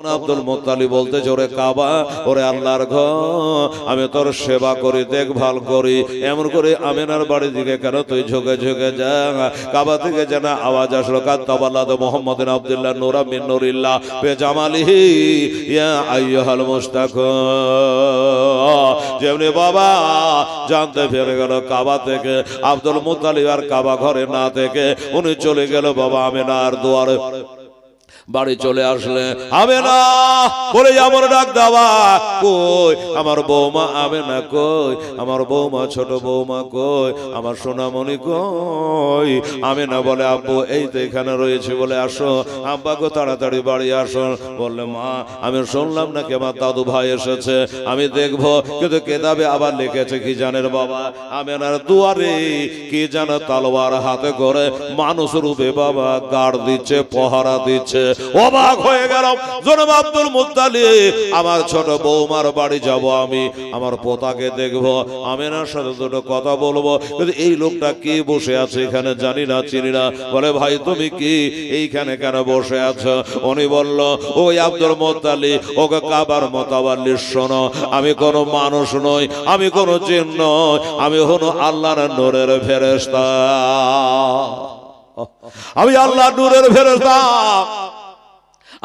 Abdul Muttalib বলতে জোরে কাবা ওরে আল্লাহর ঘর, আমি তোর সেবা করি, দেখভাল করি, এমন করে আমিনার বাড়ির দিকে কেন তুই ঝুঁকে ঝুঁকে যা। কাবা থেকে যেন আওয়াজ আসলো, কাত্তাবাল্লাহ মুহাম্মাদিন আব্দুল্লাহ নূরা মিন নূরিল্লাহ বে জামালিহি ইয়া আইয়ুহাল মুশতাক। যেমনি বাবা জানতে পেরে গেল কাবা থেকে আব্দুল মুত্তালিব আর কাবা ঘরে না থেকে উনি চলে গেল বাবা আমিনার দুয়ারে। বাড়ি চলে আসলে আমেনা বলে আমার ডাক দাওয়া, কই আমার বৌমা আমেনা, কই আমার বৌমা, ছোট বৌমা কই, আমার সোনামণি কই। আমেনা বলে আব্বু এই তো এখানে রয়েছে, বলে আসো আব্বা গো তাড়াতাড়ি বাড়ি আসো। বললে মা আমি শুনলাম নাকি আমার দাদু ভাই এসেছে, আমি দেখবো, কিন্তু কেতাবে আবার লিখেছে কি জানেন বাবা, আমেনার দুয়ারে কি জানো তলোয়ার হাতে করে মানুষ রূপে বাবা গার্ড দিচ্ছে, পহারা দিচ্ছে। অবাক হয়ে গেলাম, জনাব আব্দুল মুত্তালিব আমার ছোট বৌমার বাড়ি যাব, আমি আমার পোতাকে দেখবো, আমিনার সাথে দুটো কথা বলবো, কিন্তু এই লোকটা কি বসে আছে এখানে জানি না, চিনি না। বলে ভাই তুমি কি এইখানে কেন বসে আছো? উনি বলল ওই আব্দুল মুত্তালিব ওকে কাবার মোতাবাল্লি, শোনো আমি কোনো মানুষ নই, আমি কোনো জিন নই, আমি হলো আল্লাহর নূরের ফেরেশতা, আমি আল্লাহর নূরের ফেরেশতা,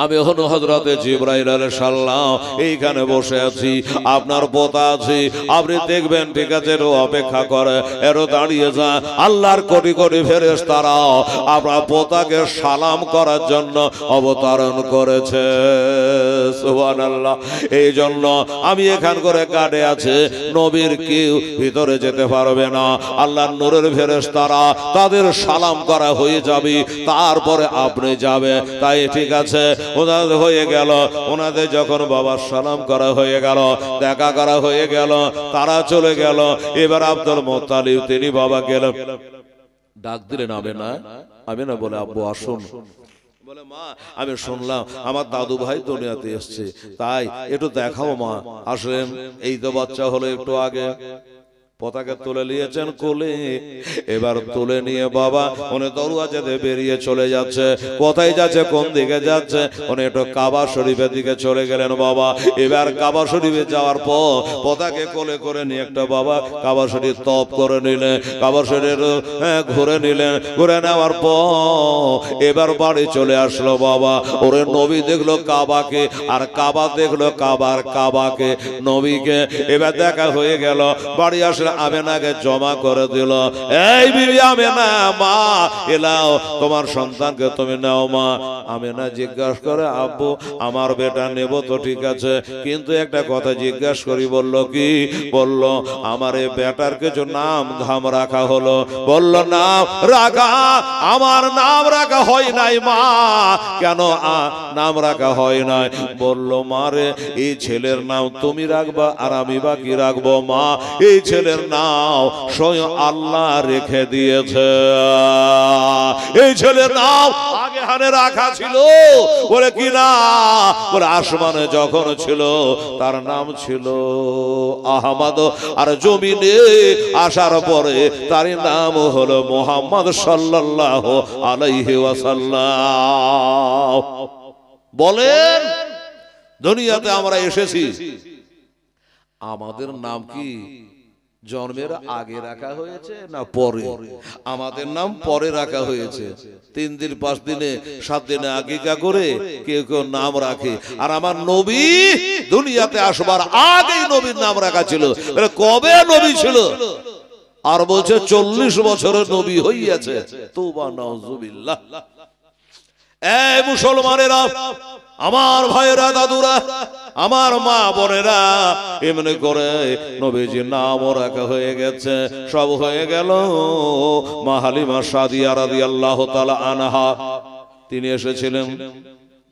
আমি হলো হযরতে জিবরাইল আলাইহিস সালাম, এইখানে বসে আছি, আপনার পোতা আছি, আপনি দেখবেন ঠিক আছে, এর অপেক্ষা করে, এর দাঁড়িয়ে যা। আল্লাহর কোটি কোটি ফেরেশতারা আপনার পোতাকে সালাম করার জন্য অবতরণ করেছে, সুবহানাল্লাহ। এই জন্য আমি এখান করে কাটে আছে, নবীর কেউ ভিতরে যেতে পারবে না, আল্লাহর নূরের ফেরেশতারা তাদের সালাম করা হয়ে যাবে, তারপরে আপনি যাবে। তাই ঠিক আছে, ওনাদের হয়ে গেল, ওনাদের যখন বাবার সালাম করা হয়ে গেল, দেখা করা হয়ে গেল, তারা চলে গেল। এবার আব্দুল মুত্তালিব তিনি বাবা গেলেন, ডাক দিলেন আমেনা, আমেনা বলে আব্বু আসুন। বলে মা আমি শুনলাম আমার দাদু ভাই দুনিয়াতে এসছে, তাই একটু দেখাও মা। আসলেন এই তো বাচ্চা হলো একটু আগে, পতাকা তুলে নিয়েছেন কোলে, এবার তুলে নিয়ে বাবা উনি দরওয়াজাতে বেরিয়ে চলে যাচ্ছে। কোথায় যাচ্ছে, কোন দিকে যাচ্ছে? উনি একটু কাবা শরীফের দিকে চলে গেলেন বাবা। এবার কাবা শরীফে যাওয়ার পর পতাকা কোলে করে নিয়ে একটা বাবা কাবা শরীফ তপ করে নিলেন, কাবা শরীফ ঘুরে নিলেন, ঘুরে নেওয়ার পর এবার বাড়ি চলে আসলো বাবা। ওরে নবী দেখলো কাবাকে, আর কাবা দেখলো কাবাকে, নবীকে। এবার দেখা হয়ে গেল, বাড়ি আসলে আমেনাকে জমা করে দিল, এই বিবি আমেনা, মা এলাও তোমার সন্তানকে তুমি নাও। মা আমেনা জিজ্ঞাসা করে আব্বু আমার বেটা নেব তো ঠিক আছে, কিন্তু একটা কথা জিজ্ঞাসা করি। বলল কি? বলল আমার এই বেটার কিছু নাম ধাম রাখা হলো। বলল নাম রাখা, আমার নাম রাখা হয় নাই মা। কেন নাম রাখা হয় নাই? বলল মারে এই ছেলের নাম তুমি রাখবা, আর আমি বা কি রাখবো মা? এই ছেলের নাম স্বয়ং আল্লাহ রেখে দিয়েছে, এই ছেলের নাম আগে হানে রাখা ছিল। বলে কি না? বলে আসমানে যখন ছিল তার নাম ছিল আহমদ, আর জমিনে আসার পরে তার নাম হলো মুহাম্মদ সাল্লাল্লাহু আলাইহি ওয়াসাল্লাম। বলেন দুনিয়াতে আমরা এসেছি, আমাদের নাম কি জন্মের আগে রাখা হয়েছে না পরে? আমাদের নাম পরে রাখা হয়েছে। 3 দিন 5 দিনে 7 দিনে আগিকা করে কেউ কেউ নাম রাখে। আর আমার নবী দুনিয়াতে আসবার আগেই নবীর নাম রাখা ছিল। কবে নবী ছিল? আর বলছে 40 বছরের নবী হইয়াছে। তওবা নাউজুবিল্লাহ। এই মুসলমানেরা, আমার ভাইয়েরা, দাদুরা, আমার মা বোনেরা, এমনি করে নবীজির নামও রাখা হয়ে গেছে। সব হয়ে গেল। মা হালিমা সাদিয়া রাদিয়াল্লাহু তাআলা আনহা তিনি এসেছিলেন।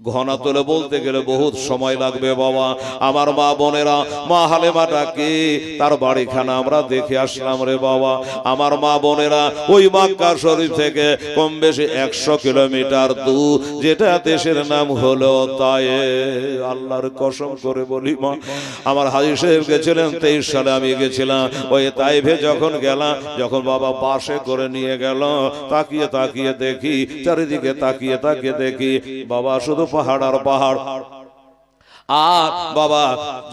ঘনা তোলে বলতে গেলে বহুত সময় লাগবে বাবা। আমার মা বোনেরা, মা হালিমাটাকে তার বাড়িখানা আমরা দেখে আসলাম রে বাবা। আমার মা বোনেরা ওই মক্কা শরীফ থেকে কম বেশি 100 কিলোমিটার দূর, যেটা দেশের নাম হলো তায়েফ। আল্লাহর কসম করে বলি মা, আমার হাজী সাহেব গেছিলেন 23 সালে, আমি গেছিলাম। ওই তায়েফে যখন গেলাম, যখন বাবা বাসে করে নিয়ে গেল, তাকিয়ে তাকিয়ে দেখি, চারিদিকে তাকিয়ে তাকিয়ে দেখি বাবা শুধু পাহাড় আর পাহাড়। আর বাবা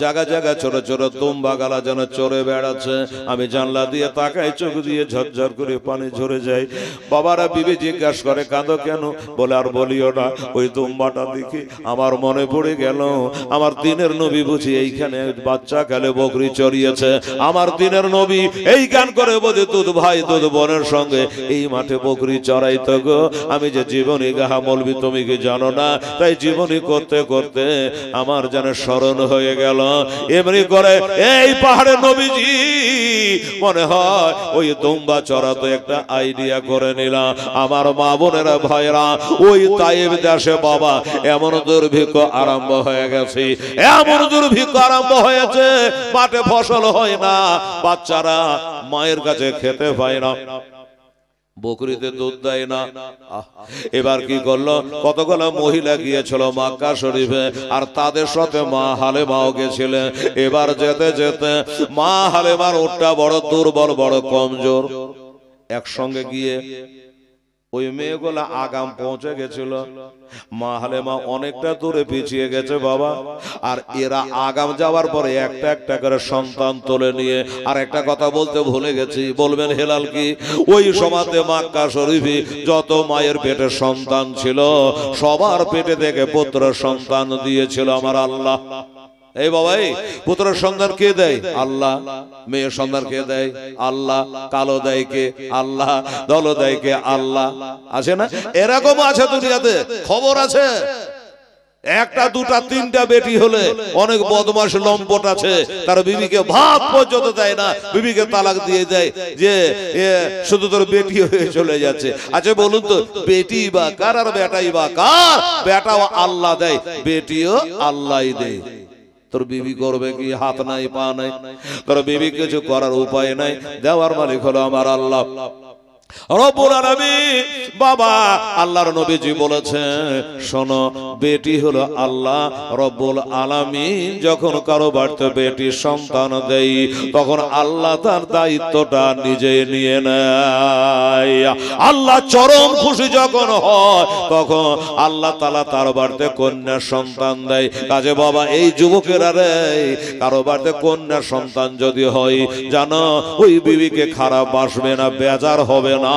জায়গা জায়গা ছোট ছোট দুম্বা গালা যেন চড়ে বেড়াচ্ছে। আমি জানলা দিয়ে তাকাই, চোখ দিয়ে ঝরঝর করে পানি ঝরে যায়। বাবারা বিবি জিজ্ঞাসা করে কাঁদো কেন? বলে আর বলিও না, ওই দুম্বাটা দেখি আমার মনে পড়ে গেল আমার দিনের নবী বুঝি এইখানে বাচ্চা কালে বকরি চড়িয়েছে। আমার দিনের নবী এই গান করে বোধে দুধ ভাই দুধ বোনের সঙ্গে এই মাঠে বকরি চড়াইতো গো। আমি যে জীবনী গাহা মলবি, তুমি কি জানো না? তাই জীবনী করতে করতে আমার যেন স্মরণ হয়ে গেল। এমনি করে এই পাহাড়ে নবীজি মনে হয় ওই দুম্বা চড়াতে একটা আইডিয়া করে নিলাম। আমার মা বোনেরা ভাইরা, ওই তাইব দেশে বাবা এমন দুর্ভিক্ষ আরম্ভ হয়ে গেছে, এমন দুর্ভিক্ষ আরম্ভ হয়েছে, মাঠে ফসল হয় না, বাচ্চারা মায়ের কাছে খেতে পায় না, বকরিতে দুধ দেয় না। এবার কি করলো, কতগুলো মহিলা গিয়েছিল মক্কা শরীফে, আর তাদের সাথে মা হালেমাও গেছিলেন। এবার যেতে যেতে মা হালেমার ওটা বড় দুর্বল, বড় কমজোর। একসঙ্গে গিয়ে ওই মেয়েগুলা আগাম পৌঁছে গেছিল। মা হালেমা অনেকটা দূরে পিছিয়ে গেছে বাবা। আর এরা আগাম যাওয়ার পরে একটা একটা করে সন্তান তুলে নিয়ে, আর একটা কথা বলতে ভুলে গেছি, বলবেন হেলাল কি, ওই সময়তে মক্কা শরীফে যত মায়ের পেটে সন্তান ছিল সবার পেটে থেকে পুত্র সন্তান দিয়েছিল আমার আল্লাহ। এই বাবা, এই পুত্রের সন্তান কে দেয়? আল্লাহ। মেয়ের সন্তান কে দেয়? আল্লাহ। কালো দেয় কে? আল্লাহ। দল দেয় কে? আল্লাহ। আছে না? এরকম আছে দুনিয়াতে, খবর আছে। একটা দুটা তিনটা বেটি হলে অনেক বদমাশ লম্পট আছে, তার বিবিকে ভাত পর্যন্ত দেয় না, বিবিকে তালাক দিয়ে দেয় যে শুধু তোর বেটি হয়ে চলে যাচ্ছে। আচ্ছা বলুন তো, বেটি বা কার আর বেটাই বা কার? বেটাও আল্লাহ দেয়, বেটিও আল্লাহই দেয়। তোর বিবি করবে কি? হাত নাই পা নাই, তোর বিবি কিছু করার উপায় নাই, দেওয়ার মালিক হলো আমার আল্লাহ রব্বুল আলামিন। বাবা আল্লাহর নবীজি বলেছেন, শোনো, বেটি হলো আল্লাহ রব্বুল আলামিন যখন কারো বাড়িতে বেটি সন্তান দেয় তখন আল্লাহ তার দায়িত্বটা নিজে নিয়ে নেয়। আল্লাহ চরম খুশি যখন হয় তখন আল্লাহ তাআলা তার বাড়িতে কন্যা সন্তান দেয়। কাজে বাবা এই যুবকেরা রে, কারো বাড়িতে কন্যা সন্তান যদি হয়, জানো ওই বিবিকে খারাপ বাসবে না, বেজার হবে না,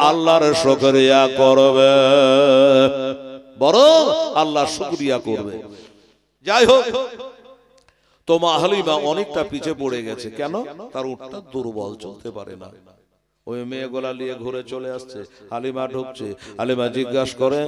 আল্লাহর শুকরিয়া করবে, বরং আল্লাহ শুকরিয়া করবে। যাই হোক, তো মা হালিমা অনেকটা পিছে পড়ে গেছে। কেন? তার উটটা দুর্বল, চলতে পারে না। ওই মেয়েগুলা নিয়ে ঘুরে চলে আসছে। হালিমা ঢুকছে, হালিমা জিজ্ঞাসা করে,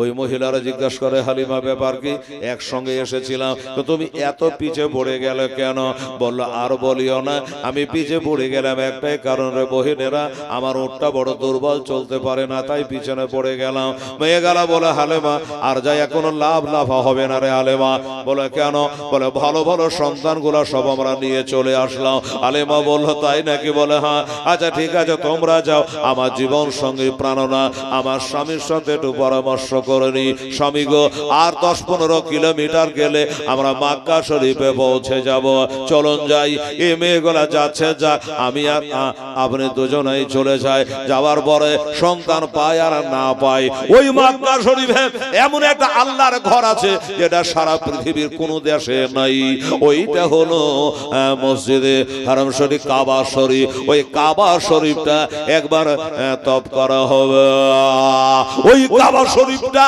ওই মহিলারা জিজ্ঞাসা করে, হালিমা ব্যাপার কি? একসঙ্গে এসেছিলাম, তো তুমি এত পিছে পড়ে গেলে কেন? বললো, আর বলিও না, আমি পিছে পড়ে গেলাম একটাই কারণে, বহিনেরা আমার উটটা বড় দুর্বল, চলতে পারে না, তাই পিছনে পড়ে গেলাম। মেয়েগুলা বলে, হালিমা আর যাই কোনো লাভ হবে না রে হালিমা। বলে কেন? বলে ভালো ভালো সন্তানগুলা সব আমরা নিয়ে চলে আসলাম। হালিমা বললো, তাই নাকি? বলে হ্যাঁ। আচ্ছা ঠিক আছে, তোমরা যাও, আমার জীবন সঙ্গী প্রাণনা আমার স্বামীর সাথে একটু পরামর্শ করে নি। স্বামী গো, আর 10-15 কিলোমিটার গেলে আমরা মক্কা শরীফে পৌঁছে যাব, চলুন যাই। এই মেয়েগুলা যাচ্ছে, যা, আমি আর আপনি দুজনেই চলে যাই। যাওয়ার পরে সন্তান পায় আর না পায়, ওই মক্কা শরীফে এমন একটা আল্লাহর ঘর আছে যেটা সারা পৃথিবীর কোন দেশে নাই। ওইটা হলো মসজিদে হারাম শরীফ, কাবা শরীফ। ওই কাবা শরীফটা একবার তপ করা হবে। ওই কাবা শরীফটা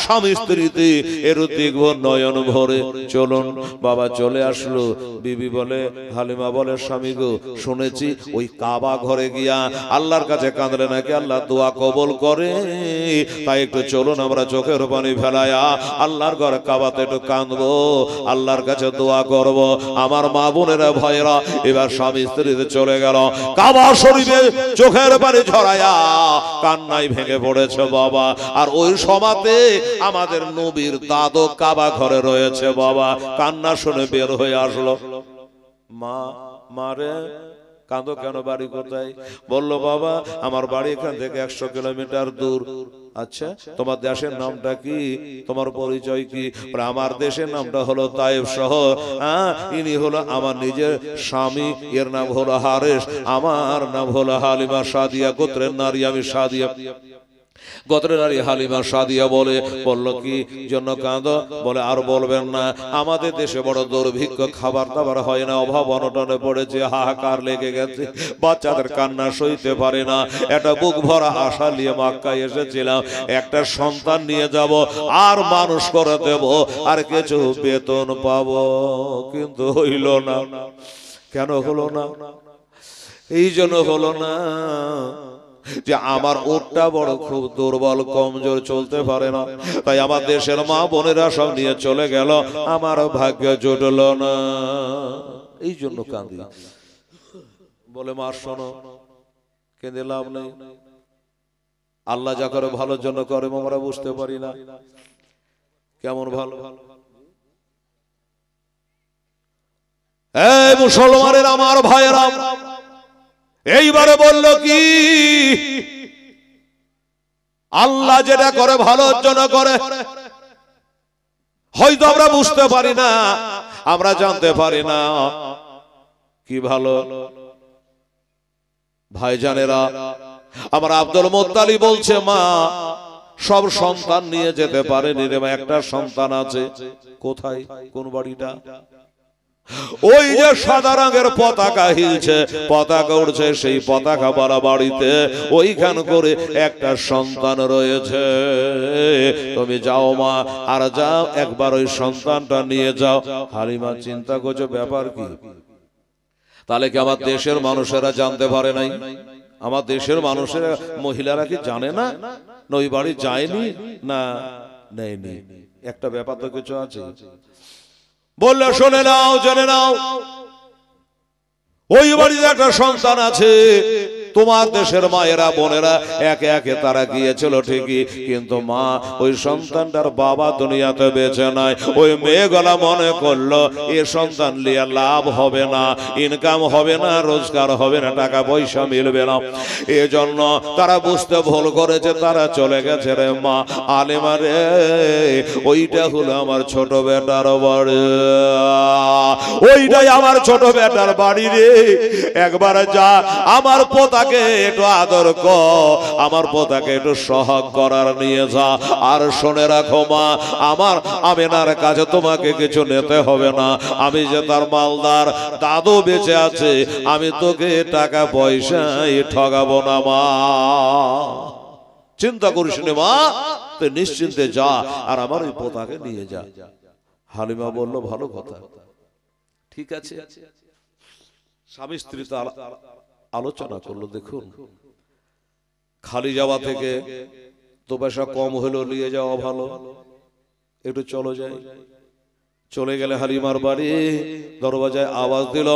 স্বামী স্ত্রীতে এর দেখব নয়ন ভরে। চলুন বাবা। চলে আসলো। বিবি বলে, হালিমা বলে, স্বামী গো, শুনেছি ওই কাবা ঘরে গিয়া আল্লাহর কাছে কাঁদলে নাকি আল্লাহ দোয়া কবুল করে, তাই একটু চলুন আমরা চোখের পানি ফেলায়া আল্লাহর ঘরে কাবাতে একটু কাঁদবো, আল্লাহর কাছে দোয়া করব। আমার মা বোনেরা ভাইরা এবার স্বামী স্ত্রীতে চলে গেল। কাবা শরীফে চোখের পানি ঝরায়া কান্নায় ভেঙে পড়েছে বাবা। আর ওই সমাতে আমাদের নবীর দাদু কাবা ঘরে রয়েছে বাবা। কান্না শুনে বের হয়ে আসলো। মা, মারে কাঁদো কেন? বাড়ি কোথায়? বললো, বাবা আমার বাড়ি এখান থেকে 100 কিলোমিটার দূর। আচ্ছা, তোমার দেশের নামটা কি? তোমার পরিচয় কি? আমার দেশের নামটা হলো তায়েব শহর। ইনি হলো আমার নিজের স্বামী, এর নাম হলো হারেস, আমার নাম হলো হালিমা, সাদিয়া গোত্রের নারী, আমি সাদিয়া। গোত্রের নারী হালিমা সাদিয়া বলল কি জন্য কাঁদো? বলে আর বলবেন না, আমাদের দেশে বড় দুর্ভিক্ষ, খাবার দাবার হয় না, অভাব অনটনে পড়েছে, হাহাকার লেগে গেছে, বাচ্চাদের কান্না সইতে পারে না। একটা বুক ভরা আশা নিয়ে মক্কায় এসেছিলাম, একটা সন্তান নিয়ে যাব আর মানুষ করে দেব আর কিছু বেতন পাবো, কিন্তু হইল না। কেন হলো না? এই জন্য হলো না যে আমার উটটা বড় খুব দুর্বল, কমজোর, চলতে পারে না। তাই আমার দেশের মা বোনেরা সব নিয়ে চলে গেল, আমার ভাগ্য জুটল না। এই জন্য কাঁদি। বলে মা শোনো, কেঁদে লাভ নেই, আল্লাহ যা করে ভালোর জন্য করে, আমরা বুঝতে পারি না কেমন ভালো। এই মুসলমানের আমার ভাইয়েরা, এইবারে বলল কি আল্লাহ যেটা করে ভালোর জন্য করে। হয়তো আমরা বুঝতে পারি না, আমরা জানতে পারি না কি ভালো। ভাইজানেরা, আমার আব্দুল মুত্তালিব বলছে মা সব সন্তান নিয়ে যেতে পারেনি রে মা, একটা সন্তান আছে। কোথায়? কোন বাড়িটা? ওই যে সাদা রঙের পতাকা হিলছে, পতাকা উড়ছে, সেই পতাকা বাড়া বাড়িতে ওইখান করে একটা সন্তান রয়েছে। তুমি যাও মা, আর যাও একবার ওই সন্তানটা নিয়ে যাও। হালিমা চিন্তা করছে ব্যাপার কি? তাহলে কি আমার দেশের মানুষেরা জানতে পারে নাই? আমার দেশের মানুষেরা, মহিলারা কি জানে না ওই বাড়ি যায়নি? না, নেয়নি। একটা ব্যাপার তো কিছু আছে। বললে শুনে নাও, জেনে নাও, ওই বাড়িতে একটা সন্তান আছে। তোমার দেশের মায়েরা বোনেরা একে একে তারা গিয়েছিল ঠিকই, কিন্তু মা ওই সন্তানটার বাবা দুনিয়াতে বেঁচে নাই। ওই মেয়েগুলা মনে করলো এ সন্তান নিয়ে লাভ হবে না, ইনকাম হবে না, রোজগার হবে না, টাকা পয়সা মিলবে না। এজন্য তারা বুঝতে ভুল করেছে, তারা চলে গেছে রে মা। আলেমা রে, ওইটা হলো আমার ছোট বেটার বাড়ি, ওইটাই আমার ছোট বেটার বাড়ি রে। একবার যা, আমার পোতাকে একটু আদর কর, আমার পোতাকে একটু সহাগ করার নিয়ে যা। আর শুনে রাখো মা, আমার আমিনার কাছে তোমাকে কিছু নিতে হবে না। আমি যে তার মালদার, দাদু বেঁচে আছে, আমি তোকে টাকা পয়সায় ঠগাবো না মা। চিন্তা করিস না মা, তুই নিশ্চিন্তে যা আর আমার ওই পোতাকে নিয়ে যা। হালিমা বলল ভালো কথা, ঠিক আছে। স্বামী স্ত্রী তো আলোচনা করলো, দেখুন খালি যাওয়া থেকে তো পয়সা কম হলেও নিয়ে যাওয়া ভালো, একটু চলো যাই। চলে গেলে হালিমার বাড়ি, দরওয়াজায় আওয়াজ দিল।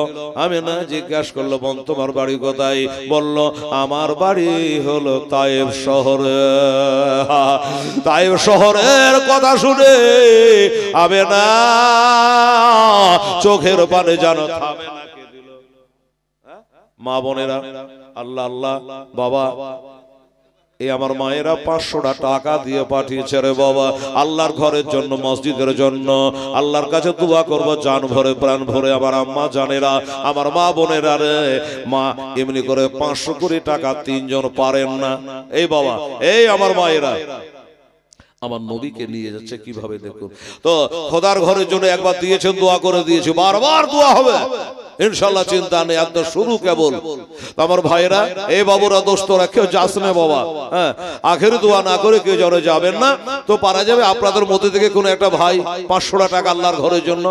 আমি না জিজ্ঞাসা করলো বোন তোমার বাড়ি কোথায়? বলল আমার বাড়ি হলো তায়েব শহরে। তায়েব শহরের কথা শুনে আমি না চোখের পানে জানো থামে না। কে দিল? মা বোনেরা, আল্লাহ আল্লাহ, বাবা এই আমার মায়েরা 500 টাকা দিয়ে পাঠিয়েছে রে বাবা, আল্লাহর ঘরের জন্য, মসজিদের জন্য। আল্লাহর কাছে দোয়া করব জান ভরে প্রাণ ভরে। আমার আম্মা জানেরা, আমার মা বোনেরা রে, মা এমনি করে 500 কোটি টাকা 3 জন পারেন না। এই বাবা, এই আমার মায়েরা আমার নবীকে নিয়ে যাচ্ছে কিভাবে দেখুন তো। খোদার ঘরের জন্য একবার দিয়েছেন, দোয়া করে দিয়েছি, বারবার দোয়া হবে ইনশাআল্লাহ, চিন্তা নেই, একদম শুরু কেবল। আমার ভাইরা, এই বাবুরা দোস্তরা কেউ যাস না বাবা, হ্যাঁ আখেরি দোয়া না করে কেউ যেন যাবেন না। তো পারা যাবে আপনাদের মধ্যে থেকে কোন একটা ভাই 500 টাকা আল্লাহর ঘরের জন্য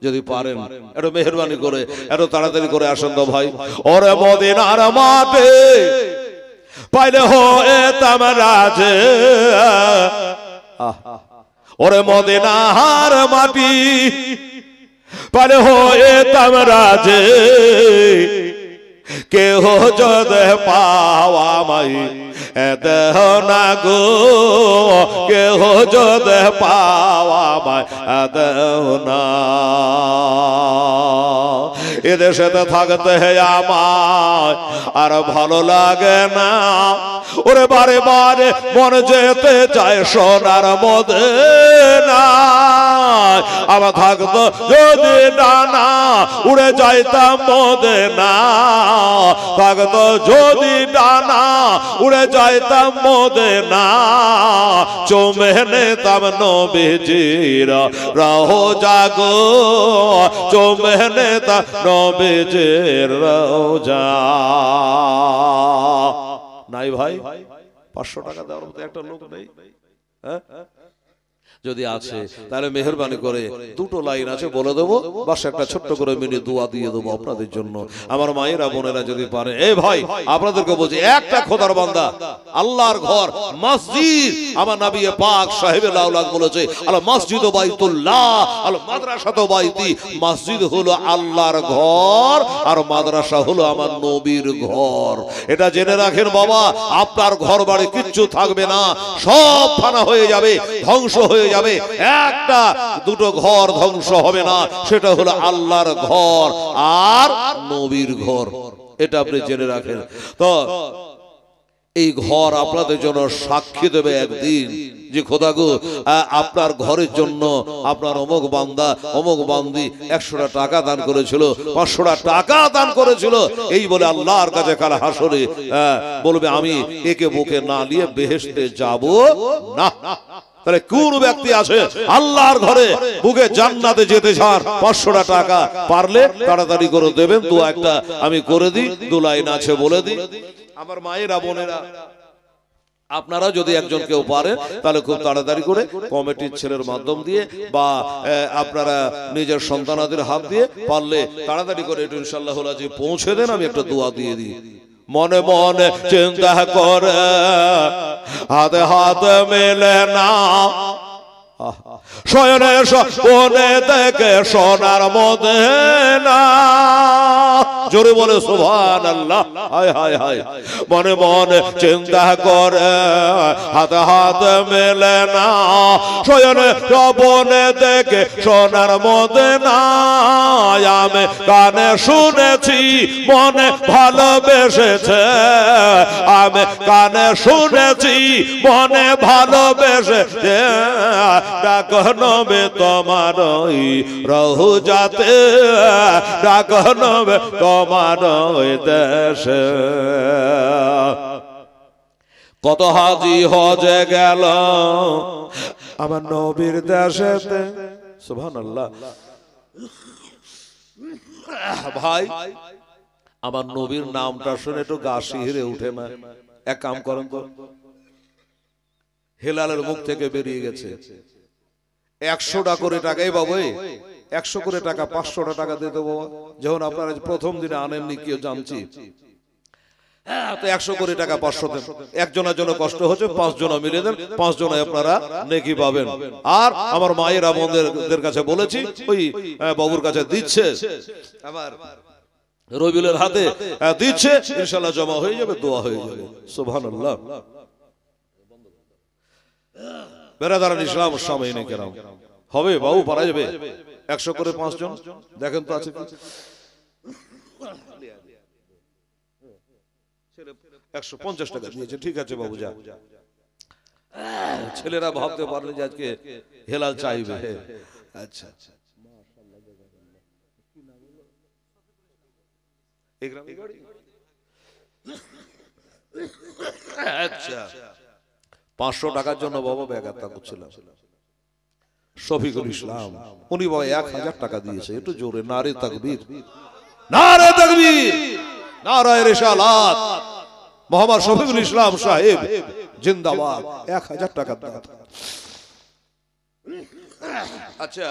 যদি পারেন, একটু মেহেরবানি করে একটু তাড়াতাড়ি করে আসেন তো ভাই। ওরে মদিনার মাঠে পাইলে হইতাম রাজে, ওরে মদিনার মাটি পাইলে হইতাম রাজে, কেহ যদি পাওয়া মাই দেহ না গো, কেহ যদি পাওয়া মাই দেহ না। এদেশেতে থাকতে আমার আর ভালো লাগে না, ওরে বারে বারে মন যেতে চায় সোনার মদিনা। আমার থাকতো যদি ডানা উড়ে যাইতাম মদিনা, থাকতো যদি ডানা উড়ে যাইতাম মদিনা, চুমে নিতাম নবীজির রওজা গো, চুমে নিতাম নবীজির রওজা। নাই ভাই 500 টাকা দেওয়ার মতো একটা লোক নেই? হ্যাঁ, যদি আছে তাহলে মেহেরবানি করে দুটো লাইন আছে বলে দেবো, বাস একটা ছোট্ট করে মিনিট দোয়া দিয়ে দেবো আপনাদের জন্য। আমার মায়েরা বোনেরা যদি পারে, এই ভাই আপনাদেরকে বলছি, একটা খোদার বান্দা, আল্লাহর ঘর মসজিদ, আমার নবী পাক সাহেবে লাউলাক বলেছে আল মসজিদ বাইতুল্লাহ আল মাদ্রাসা বাইতি, মসজিদ হলো আল্লাহর ঘর আর মাদ্রাসা হলো আমার নবীর ঘর। এটা জেনে রাখেন বাবা, আপনার ঘর বাড়ি কিচ্ছু থাকবে না, সব ফানা হয়ে যাবে, ধ্বংস হয়ে যাবে, একটা দুটো ঘর ধ্বংস হবে না, সেটা হলো আল্লাহর ঘর আর নবীর ঘর। এটা আপনি জেনে রাখেন। তো এই ঘর আপনাদের জন্য সাক্ষী দেবে একদিন যে খোদা গো, আপনার ঘরের জন্য আপনার অমুক বান্দা অমুক বান্দি 100টা টাকা দান করেছিল, 500টা টাকা দান করেছিল, এই বলে আল্লাহর কাছে কাল হাসরে বলবে আমি একে বুকে না নিয়ে বেহেশতে যাব না। তাহলে কোন ব্যক্তি আছে আল্লাহর ঘরে বুকে জান্নাতে যেতে চান, 500টা টাকা পারলে তাড়াতাড়ি করে দেবেন। তো একটা আমি করে দিই, 2 লাইন আছে বলে দিই। আমার মায়েরা বোনেরা, আপনারা যদি একজন কেউ পারেন তাহলে খুব তাড়াতাড়ি করে কমিটির ছেলের মাধ্যম দিয়ে বা আপনারা নিজের সন্তানাদের হাত দিয়ে পারলে তাড়াতাড়ি করে একটু ইনশাআল্লাহ যে পৌঁছে দেন, আমি একটা দোয়া দিয়ে দিই। মনে মনে চিন্তা করে হাতে হাত মেলে না, শয়নে স্বপ্নে দেখে সোনার মদিনা, জোরে বলে সুবহানাল্লাহ। হায় হায় হায়, মনে মনে চিন্তা করে হাতে হাত মেলে না, শয়নে স্বপ্নে দেখে সোনার মদিনা, আমি কানে শুনেছি মনে ভালোবেসেছে, আমি কানে শুনেছি মনে ভালোবেসেছে, ডাকো নবে তোমার ওই রওজাতে, ডাকো নবে তোমার ওই দেশে। কত হাজি হজে গেল আমার নবীর দেশেতে, সুবহানাল্লাহ। ভাই আমার নবীর নামটা শুনে একটু গা শিহরে উঠে না? এক কাম করেন তো, হেলালের মুখ থেকে বেরিয়ে গেছে 100টা করে টাকা, এই বাবু 100 করে টাকা, 500টা টাকা দিয়ে দেবো। যখন আপনারা প্রথম দিনে আনেননি কেউ জানছি, তো 100 করে টাকা 500 দেন, একজনের জন্য কষ্ট হচ্ছে, 5 জন মিলে দেন, 5 জনে আপনারা নেকি পাবেন। আর আমার মায়ের আমাদের কাছে বলেছি ওই বাবুর কাছে দিচ্ছে, আবার রবিউলের হাতে দিচ্ছে, ইনশাআল্লাহ জমা হয়ে যাবে, দোয়া হয়ে যাবে। সুবহানাল্লাহ। বেরাদারান ইসলাম সামনে কেরাম হবে বাবু, পারা যাবে 100 করে 5 জন, দেখেন তো আছে 150 টাকা দিয়েছে, ঠিক আছে বাবু যা। ছেলেরা ভাবতে পারলে যে আজকে হেলাল চাইবে। আচ্ছা আচ্ছা, আচ্ছা 500 টাকার জন্য বাবা ব্যাঘাতটা করছিলাম। শফিকুল ইসলাম উনি বাবা 1000 টাকা দিয়েছে, একটু জোরে নারে তাকবীর, নারে তাকবীর, নারে রিসালাত, মোহাম্মদ শফিকুল ইসলাম সাহেব জিন্দাবাদ, 1000 টাকা দান। আচ্ছা,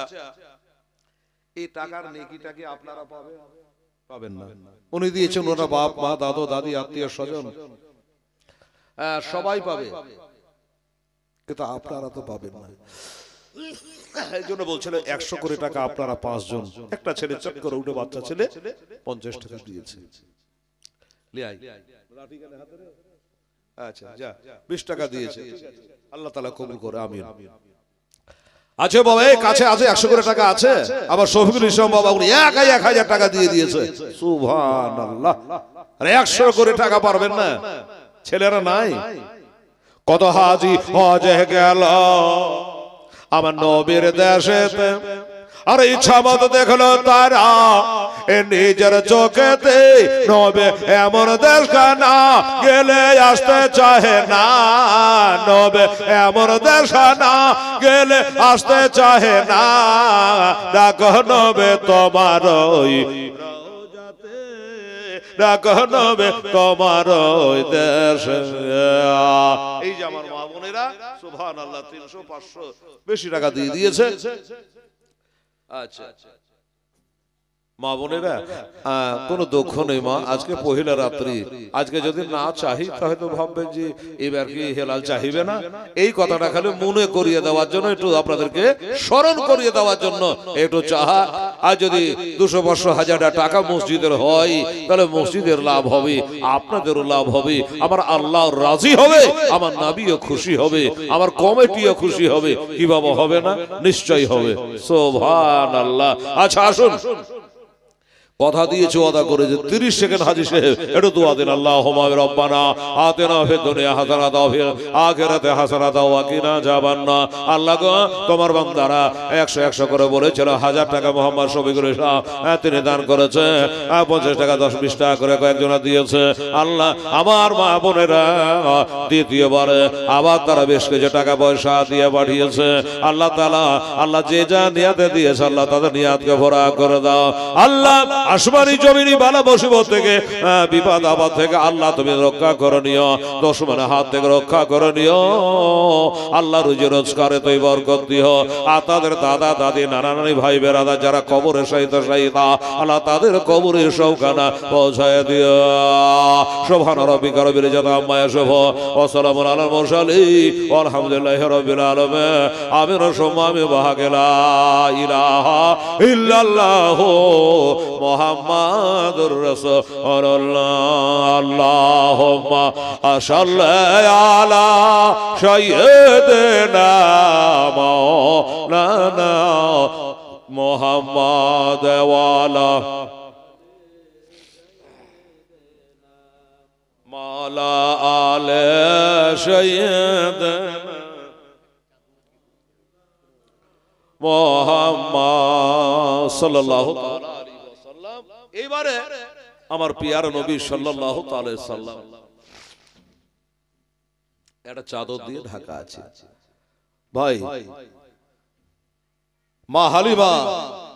এই টাকার নেকিটা কি আপনারা পাবেন না? উনি দিয়েছেন, ওনার বাপ মা দাদু দাদি আত্মীয় স্বজন সবাই পাবে, কিন্তু আপনারা তো পাবেন না। এই জন্য বলছিলেন 100 করে টাকা আপনারা 5 জন, একটা ছেলে চট করে উঠে, বাচ্চা ছেলে 50 টাকা দিয়েছে। আচ্ছা যা 20 টাকা দিয়েছে, আল্লাহ তাআলা কবুল করে, আমিন। আচ্ছা বাবা, এই কাছে আছে 100 করে টাকা আছে, আবার শফিকুল ইসলাম বাবা উনি 1000 টাকা দিয়ে দিয়েছে। সুবহানাল্লাহ। আরে 100 করে টাকা পারবেন না? ছেলেরা নাই? কত হাজি হজে গেল আমার নবীর দেশেতে আর ইচ্ছা মতো দেখলো তারা নিজের চোখেতে নবে এমন দেশখানা গেলে আসতে চাহে না, নবে এমন দেশখানা গেলে আসতে চাহে না। ডাকো নবে তোমার নবে তোমার দেশে। এই যে আমার মা বোনেরা সুবহানাল্লাহ 300-500 বেশি টাকা দিয়ে দিয়েছে। আচ্ছা মা বোনেরা কোনো দুঃখ নেই মা, আজকে পহিলা রাত্রি, আজকে যদি না চাহি তাহলে তো ভাববেন যে এবার কি হেলাল চাহিবে না। এই কথাটা খালি মনে করিয়ে দেওয়ার জন্য, একটু আপনাদেরকে স্মরণ করিয়ে দেওয়ার জন্য একটু চাহা। আর যদি 200-500 টাকা মসজিদের হয় তাহলে মসজিদের লাভ হবে, আপনাদেরও লাভ হবে, আমার আল্লাহ রাজি হবে, আমার নবীও খুশি হবে, আমার কমিটিও খুশি হবে। কি বাবা হবে না? নিশ্চয়ই হবে। সুবহানাল্লাহ। আচ্ছা আসুন, কথা দিয়েছে ওয়াদা করে যে 30 সেকেন্ড হাজী সাহেব একটু দোয়া দেন। আল্লাহুম্মা রব্বানা আতিনা ফিদ দুনিয়া হাসানাতাও ওয়া ফিল আখিরাতি হাসানাতাও ওয়া কিনা আযাবান্নার। আল্লাহ গো, তোমার বান্দারা 100 করে বলেছিল, 1000 টাকা মোহাম্মদ শফিকুল ইসলাম তিনি দান করেছে, 50 টাকা 10-20 টাকা করে কয়েকজনা দিয়েছে। আল্লাহ আমার মা বোনেরা দ্বিতীয়বারে আবার তারা বেশ কিছু টাকা পয়সা দিয়ে পাঠিয়েছে। আল্লাহ তাআলা আল্লাহ যে যা নিয়াতে দিয়েছে আল্লাহ তাদের নিয়াতকে ভরা করে দাও। আল্লাহ আসমানি জমিনি বালা মুসিবত থেকে, বিপদ আপদ থেকে আল্লাহ তুমি রক্ষা করে নিও, দুশমনের হাত থেকে রক্ষা করে নিও। আল্লাহ রুজি রোজগারে তুই বরকত দিও। আর তাদের দাদা দাদি নানা নানি ভাই বেরাদার যারা কবরে শাহিদা আল্লাহ তাদের কবরে শৌকানা পৌঁছায় দিও। সুবহান রাব্বিকা রব্বিল ইজ্জাতি আম্মা ইয়াসিফুন ওয়া সালামুন আলাল মুরসালিন আলহামদুলিল্লাহি রাব্বিল আলামিন। আমিন সুম্মা বাহাকে লা ইলাহা ইল্লাল্লাহ মুহাম্মাদুর রাসূলুল্লাহ। আল্লাহুম্মা সাল্লি আলা সাইয়্যিদিনা মাওলানা মুহাম্মাদ ওয়া আলা মাওলা আলে সাইয়্যিদিনা মুহাম্মদ সাল্লাল্লাহু তাআলা আলাইহি ওয়াসাল্লাম। এইবারে আমার পিয়ার নবী সাল্লাল্লাহু তাআলা আলাইহি সাল্লাম একটা চাদর দিয়ে ঢাকা আছে। ভাই মা হালিমা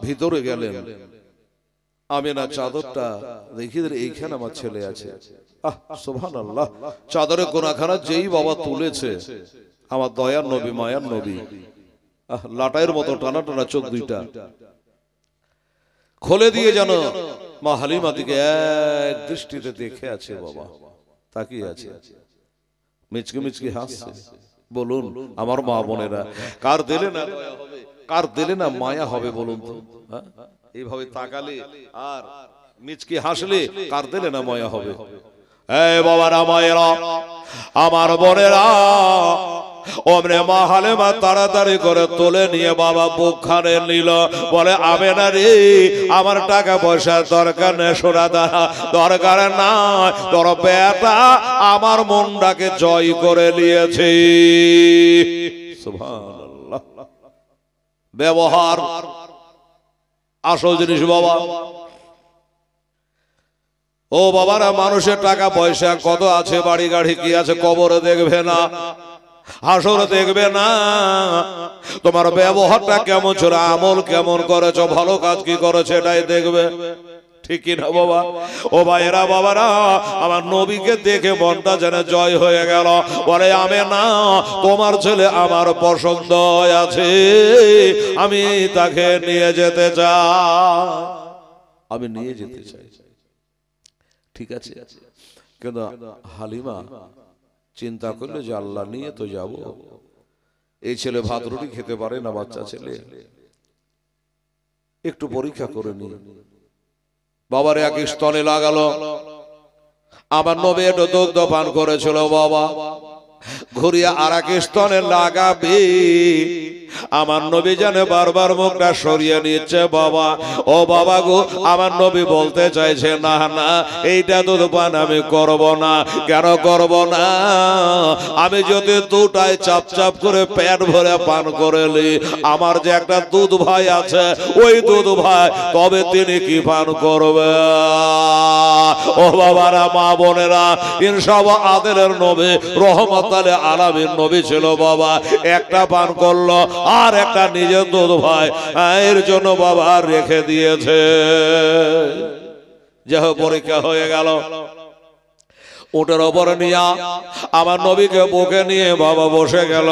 ভিতরে গেলেন, আমিনা চাদরটা দেখিয়ে দিলেন, এইখানে আমার ছেলে আছে। আহ সুবহানাল্লাহ। চাদরের কোনাখানা যেই বাবা তুলেছে, আমার দয়ার নবী মায়ার নবী, লাটাইয়ের মতো টানা টানা চোখ দুইটা খুলে দিয়ে যেন মা হালিমা দিকে এক দৃষ্টিতে দেখে আছে, বাবা তাকিয়ে আছে, মিচকি মিচকি হাসছে। বলুন আমার মা বোনেরা, কার দিলে না দয়া হবে, কার দিলে না মায়া হবে বলুন তো? এইভাবে তাকালে আর মিচকি হাসলে কার দিলে না মায়া হবে? এই বাবারা মায়েরা, আমার বোনেরা, ওমরে মা হালিমা তাড়াতাড়ি করে তুলে নিয়ে বাবা বুকখানে নিল। বলে আমেনা রে, আমার টাকা পয়সার দরকার নেই, সোনা দানা দরকার নাই, তোর বেটা আমার মনটাকে জয় করে নিয়েছে। সুবহানাল্লাহ। ব্যবহার আসল জিনিস বাবা। ও বাবারা, মানুষের টাকা পয়সা কত আছে, বাড়ি গাড়ি কি আছে, কবরে দেখবে না, হাসরে দেখবে না, তোমার ব্যবহারটা কেমন ছিল, আমল কেমন করেছো, ভালো কাজ কি করেছে এটাই দেখবে। ঠিক কি না বাবা? ও ভাইরা বাবারা, আমার নবীকে দেখে মনটা যেন জয় হয়ে গেল। বলে আমি না, তোমার ছেলে আমার পছন্দ আছে, আমি তাকে নিয়ে যেতে চাই, আমি নিয়ে যেতে চাই। ঠিক আছে, কিন্তু হালিমা চিন্তা করলে যে আল্লাহ নিয়ে তো যাব, এই ছেলে ভাত রুটি খেতে পারে না, বাচ্চা ছেলে, একটু পরীক্ষা করে নি। বাবার এক স্তনে লাগালো, আমার নবী একটু দুগ্ধ পান করেছিল বাবা, ঘুরিয়ে আর এক স্তনে লাগাবে। আমার নবী জানে বারবার মুখটা সরিয়ে নিচ্ছে। বাবা, ও বাবা গো, আমার নবী বলতে চাইছে না না, এইটা দুধ পান আমি করব না। কেন করব না? আমি যদি দুটাই চাপ চাপ করে পেট ভরে পান করে নি, আমার যে একটা দুধ ভাই আছে, ওই দুধ ভাই তবে তিনি কি পান করবে? ও বাবারা, মা বোনেরা, ইনশাআল্লাহ আদেলের নবী রহমতুল আলামিন নবী ছিল। বাবা একটা পান করলো, আর একটা নিজের দুধ ভাই এর জন্য বাবা রেখে দিয়েছে। যাহ, পরীক্ষা হয়ে গেল। উটের ওপর নিয়ে আমার নবীকে বুকে নিয়ে বাবা বসে গেল।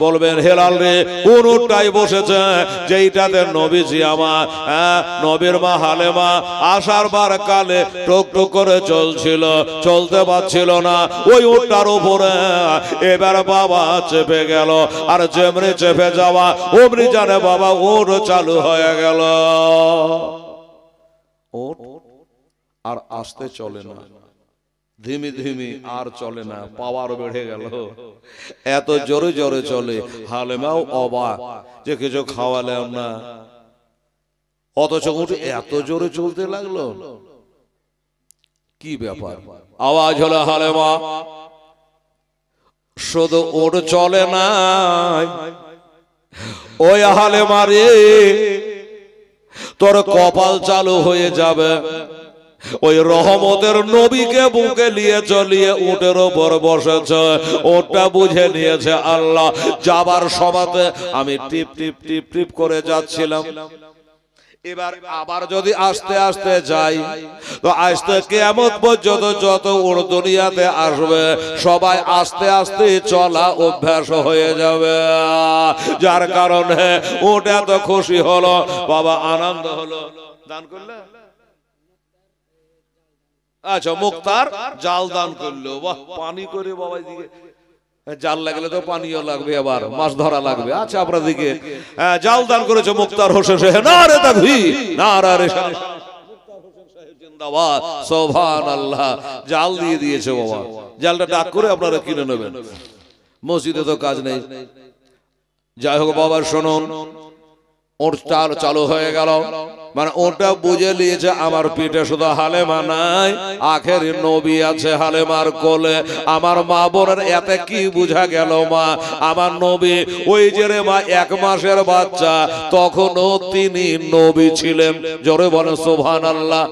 বলবেন, হেলাল রে, কোন উটটাই বসেছে যেইটাতে নবীজি আমার নবীর মা হালেমা আসার বার কালে টুক টুক করে চলছিল, চলতে পারছিল না। ওই উটটার উপরে এবার বাবা চেপে গেল, আর যেমনি চেপে যাওয়া অমনি জানে বাবা উট চালু হয়ে গেল। উট আর আসতে চলে না, ধিমি ধিমি আর চলে না, পাওয়ার বেড়ে গেল। এত জোরে জোরে চলে, হালেমাও অবাক যে কিছু খাওয়ালাম না, অথচ উঠে এত জোরে চলতে লাগলো। কি ব্যাপার? আওয়াজ হলো, হালেমা। শুধু উঠ চলে না, ওই হালেমা রে, তোর কপাল চালু হয়ে যাবে। ওই রহমতের নবীকে বুকে নিয়ে চলিয়ে উটের ওপর বসেছে। ওটা বুঝে নিয়েছে আল্লাহ। যাবার সময়তে আমি টিপ টিপ টিপ টিপ করে যাচ্ছিলাম, এবার আবার যদি আস্তে আস্তে যাই তো আস্তে কিয়ামত পর্যন্ত যত উট দুনিয়াতে আসবে সবাই আস্তে আস্তে চলা অভ্যাস হয়ে যাবে। যার কারণে উট এত খুশি হলো, বাবা আনন্দ হলো। দান করলে, আচ্ছা, মুক্তার জাল দান করলো। বাহ, পানি করে বাবা দিকে জাল লাগলে তো পানিও লাগবে, আবার মাছ ধরা লাগবে। আচ্ছা, আপনার দিকে জাল দান করেছে মুক্তার হোসেন সাহেব। নারে তাকবীর, নারে রিসালাত, মুক্তার হোসেন সাহেব জিন্দাবাদ, সুবহানাল্লাহ। জাল দিয়ে দিয়েছে বাবা। জালটা ডাক করে আপনারা কিনে নেবেন, মসজিদে তো কাজ নেই। যাই হোক বাবা, শুনুন, ওর চালু হয়ে গেল। মানে ওটা বুঝে নিয়েছে আমার পিঠে শুধু হালেমা নাই, আখের নবী আছে হালেমার কোলে। আমার মা বোনের এতে কি বুঝা গেল? মা, আমার নবী ওই যে রে মা 1 মাসের বাচ্চা, তখনও তিনি নবী ছিলেন। জোরে বলেন সুবহানাল্লাহ।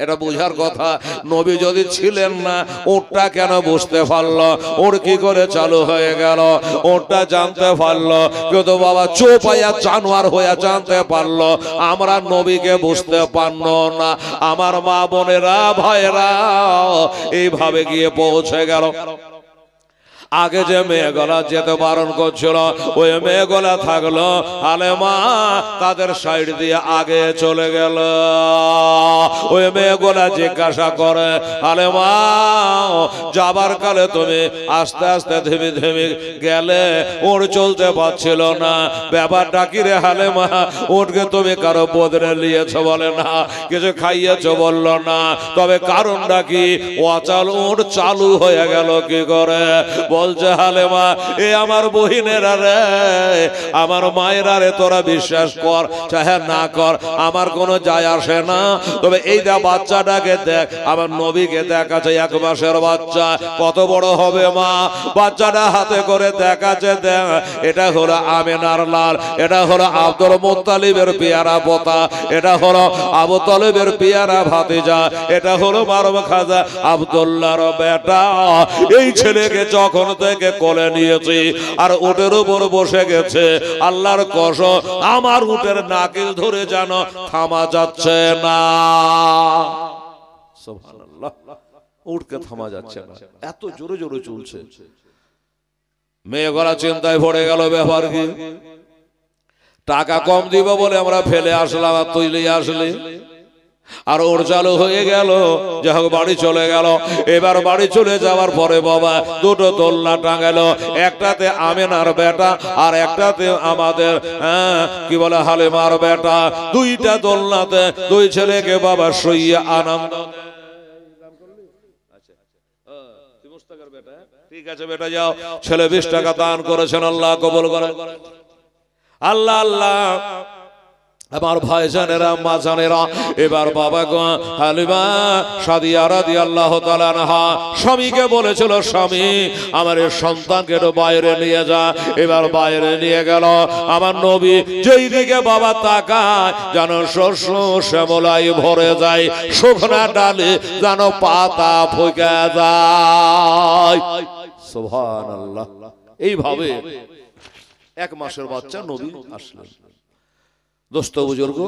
এটা বুঝার কথা। নবী যদি ছিলেন না, ওটা কেন বুঝতে পারলো? ওর কি করে চালু হয়ে গেল? ওটা জানতে পারলো, কিন্তু বাবা চোপাইয়া জানোয়ার হয়ে জানতে পারলো। আমরা নবীকে বুঝতে পারলো না। আমার মা বোনেরা, ভাইরা, এইভাবে গিয়ে পৌঁছে গেল। আগে যে মেয়েগুলা যেতে বারণ করছিল, ওই মেয়েগুলা থাকলো। হালেমা তাদের সাইড দিয়ে আগে চলে গেল। ওই মেয়েগুলা জিজ্ঞাসা করে, হালেমা যাবার কালে তুমি আস্তে আস্তে ধীমে ধীমে গেলে, ওর চলতে পারছিল না, ব্যাপারটা কি রে হালেমা? ওটকে তুমি কারো বদলে নিয়েছো? বলে না। কিছু খাইয়েছো? বলল না। তবে কারণটা কি? অচল ওট চালু হয়ে গেল কি করে? বলছে, হালেমা, এ আমার বহিনেরা রে, আমার মায়েরা রে, তোরা বিশ্বাস কর চাহে না কর, আমার কোনো যায় আসে না। তবে এই দা বাচ্চাটাকে দেখ, আমার নবীকে দেখাচ্ছে 1 মাসের বাচ্চা, কত বড় হবে মা? বাচ্চাটা হাতে করে দেখাচ্ছে, দেখ, এটা হলো আমিনার লাল, এটা হলো আব্দুল মুত্তালিবের পেয়ারা পোতা, এটা হলো আবু তালেবের পেয়ারা ভাতিজা, এটা হলো মারুফ খাজা আব্দুল্লাহর বেটা। এই ছেলেকে যখন থেকে কোলে নিয়েছি আর উটের উপর বসে গেছে, আল্লাহর কসম আমার উটের নাকিল ধরে যেন থামা যাচ্ছে না। সুবহানাল্লাহ, উটকে থামা যাচ্ছে না, এত জোরে জোরে চলছে। মেয়েগুলা চিন্তায় পড়ে গেল, ব্যাপার কি? টাকা কম দিব বলে আমরা ফেলে আসলাম, আর তুই নিয়ে আসলি। আর ওর চালু হয়ে গেল, যাই হোক বাড়ি চলে গেল। এবার বাড়ি চলে যাওয়ার পরে বাবা দুটো দোলনা টাঙালো, একটাতে আমিনার বেটা আর একটাতে আমাদের কি বলে হালিমার বেটা। দুইটা দোলনাতে দুই ছেলেকে বাবা শুইয়ে আনন্দ। ঠিক আছে বেটা যাও, ছেলে 20 টাকা দান করেছেন, আল্লাহ কবুল করে। আল্লাহ আল্লাহ আমার ভাইজানেরা মা জানেরা, এবার বাবা গো হালিমা সাদিয়া রাদিয়াল্লাহু তাআলা আনহা স্বামীকে বলেছিল, স্বামী আমার এই সন্তানকে একটু বাইরে নিয়ে যা। এবার বাইরে নিয়ে গেল। আমার নবী যেই দিকে বাবা তাকায় যেন শস্য শ্যামলাই ভরে যায়, শুকনা ডালে যেন পাতা ফুকে যায়। সুবহানাল্লাহ। এইভাবে 1 মাসের বাচ্চা নবী আসলেন। দোস্ত বুজুর্গ,